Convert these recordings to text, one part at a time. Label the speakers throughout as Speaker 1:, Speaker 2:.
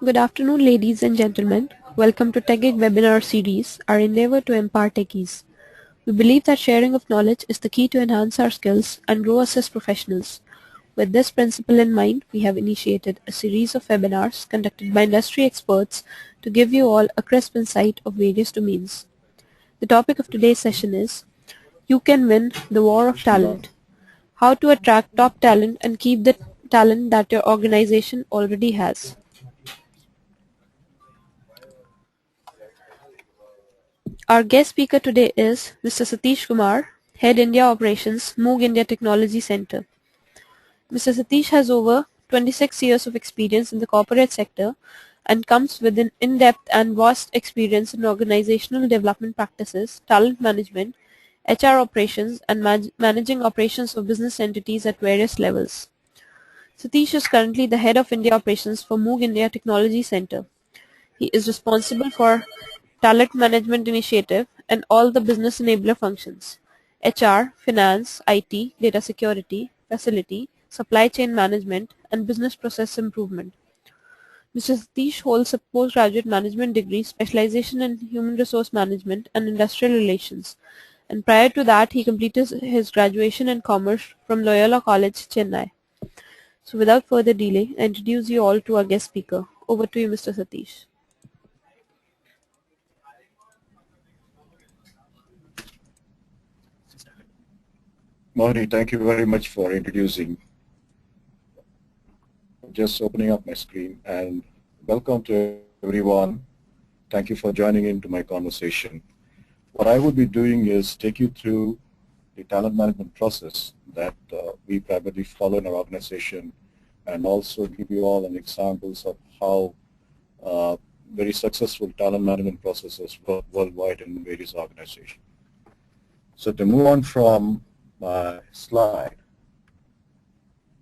Speaker 1: Good afternoon, ladies and gentlemen. Welcome to Techgig webinar series, our endeavor to empower techies. We believe that sharing of knowledge is the key to enhance our skills and grow us as professionals. With this principle in mind, we have initiated a series of webinars conducted by industry experts to give you all a crisp insight of various domains. The topic of today's session is You Can Win the War of Talent. How to attract top talent and keep the talent that your organization already has. Our guest speaker today is Mr. Satish Kumar, Head India Operations, Moog India Technology Center. Mr. Satish has over 26 years of experience in the corporate sector and comes with an in-depth and vast experience in organizational development practices, talent management, HR operations, and managing operations of business entities at various levels. Satish is currently the Head of India Operations for Moog India Technology Center. He is responsible for talent management initiative and all the business enabler functions: HR, finance, IT, data security, facility, supply chain management, and business process improvement. Mr. Satish holds a postgraduate management degree specialization in human resource management and industrial relations, and prior to that he completed his graduation in commerce from Loyola College, Chennai. So without further delay, I introduce you all to our guest speaker. Over to you, Mr. Satish.
Speaker 2: Mohni, thank you very much for introducing. Just opening up my screen, and welcome to everyone. Thank you for joining into my conversation. What I would be doing is take you through the talent management process that we primarily follow in our organization, and also give you all an examples of how very successful talent management processes work worldwide in various organizations. So to move on from my slide,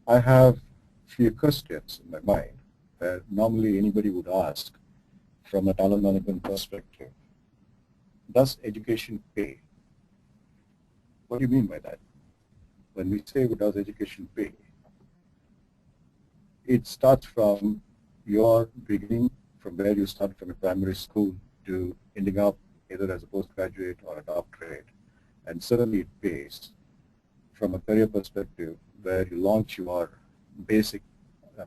Speaker 2: I have few questions in my mind that normally anybody would ask from a talent management perspective. Does education pay? What do you mean by that? When we say does education pay, it starts from your beginning, from where you start from a primary school to ending up either as a postgraduate or a doctorate, and certainly it pays from a career perspective where you launch your basic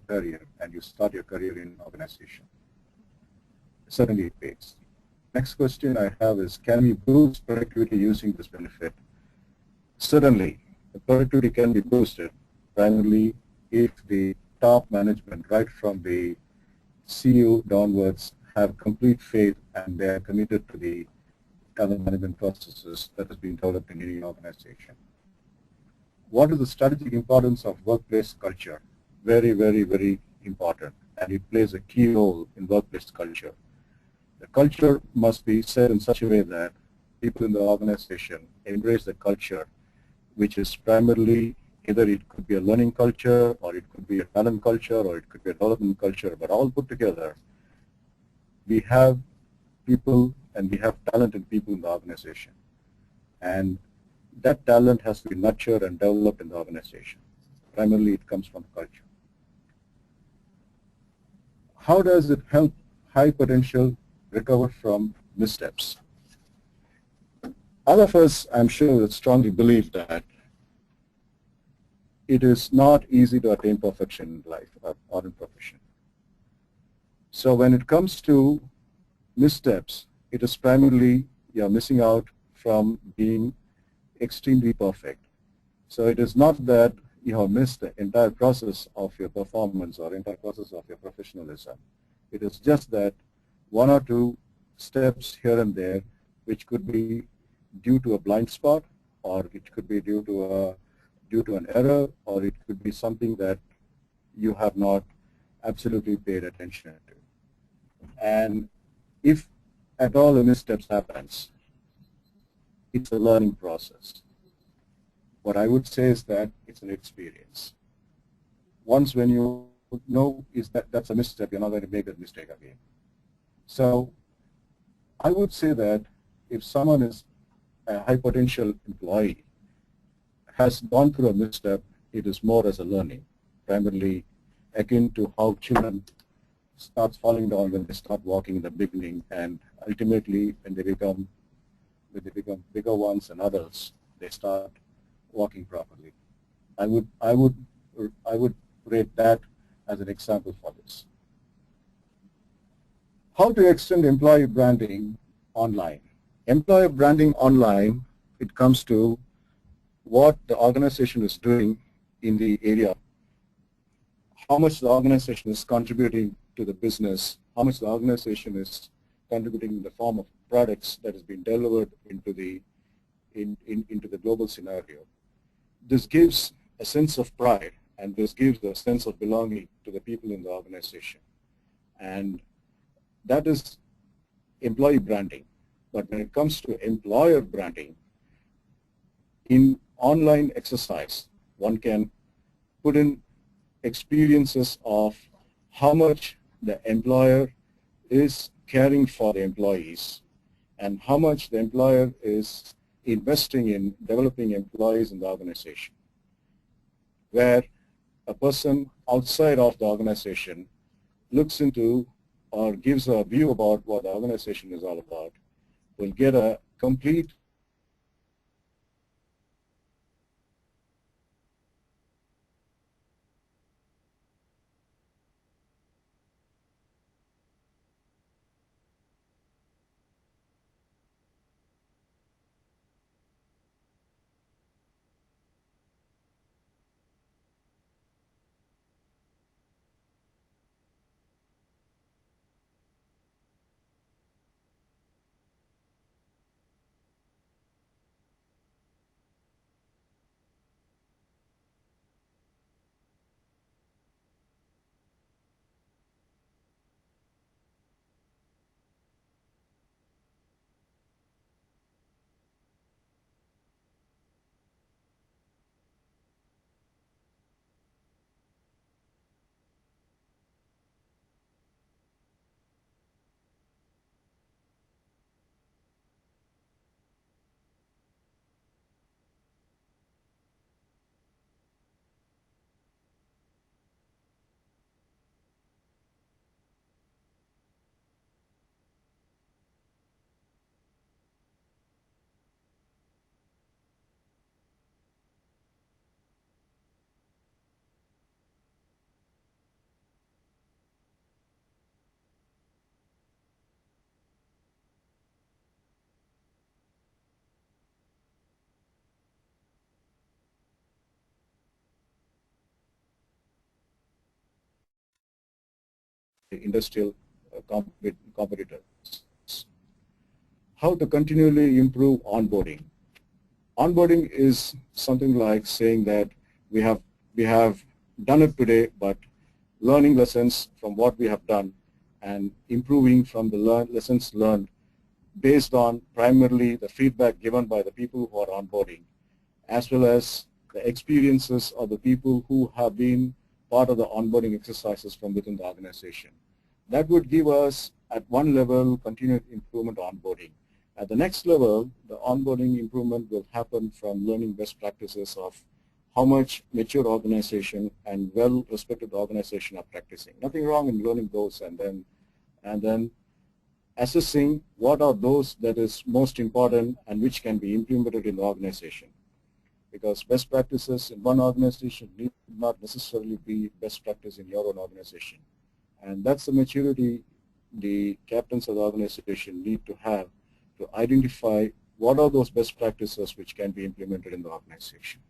Speaker 2: career and you start your career in an organization. Certainly it pays. Next question I have is, can we boost productivity using this benefit? Certainly, the productivity can be boosted primarily if the top management, right from the CEO downwards, have complete faith and they are committed to the talent management processes that has been developed in any organization. What is the strategic importance of workplace culture? Very, very, very important, and it plays a key role in workplace culture. The culture must be set in such a way that people in the organization embrace the culture, which is primarily either it could be a learning culture, or it could be a talent culture, or it could be a development culture, but all put together, we have people and we have talented people in the organization. And that talent has to be nurtured and developed in the organization. Primarily it comes from culture. How does it help high potential recover from missteps? All of us, I'm sure, strongly believe that it is not easy to attain perfection in life or in profession. So when it comes to missteps, it is primarily you're missing out from being extremely perfect. So it is not that you have missed the entire process of your performance or entire process of your professionalism. It is just that one or two steps here and there, which could be due to a blind spot, or it could be due to an error, or it could be something that you have not absolutely paid attention to. And if at all a missteps happens, it's a learning process. What I would say is that it's an experience. Once when you know is that's a misstep, you're not going to make that mistake again. So I would say that if someone is a high potential employee, has gone through a misstep, it is more as a learning, primarily akin to how children starts falling down when they start walking in the beginning, and ultimately when they become bigger ones and adults, they start walking properly. I would rate that as an example for this. How to extend employee branding online? Employer branding online, it comes to what the organization is doing in the area, how much the organization is contributing to the business, how much the organization is contributing in the form of products that has been delivered into the into the global scenario. This gives a sense of pride, and this gives a sense of belonging to the people in the organization. And that is employee branding. But when it comes to employer branding, in online exercise, one can put in experiences of how much the employer is caring for the employees and how much the employer is investing in developing employees in the organization, where a person outside of the organization looks into or gives a view about what the organization is all about, will get a complete industrial competitors. How to continually improve onboarding. Onboarding is something like saying that we have done it today, but learning lessons from what we have done and improving from the lessons learned based on primarily the feedback given by the people who are onboarding, as well as the experiences of the people who have been part of the onboarding exercises from within the organization. That would give us, at one level, continued improvement onboarding. At the next level, the onboarding improvement will happen from learning best practices of how much mature organization and well-respected organization are practicing. Nothing wrong in learning those, and then assessing what are those that is most important and which can be implemented in the organization. Because best practices in one organization need not necessarily be best practice in your own organization. And that's the maturity the captains of the organization need to have to identify what are those best practices which can be implemented in the organization.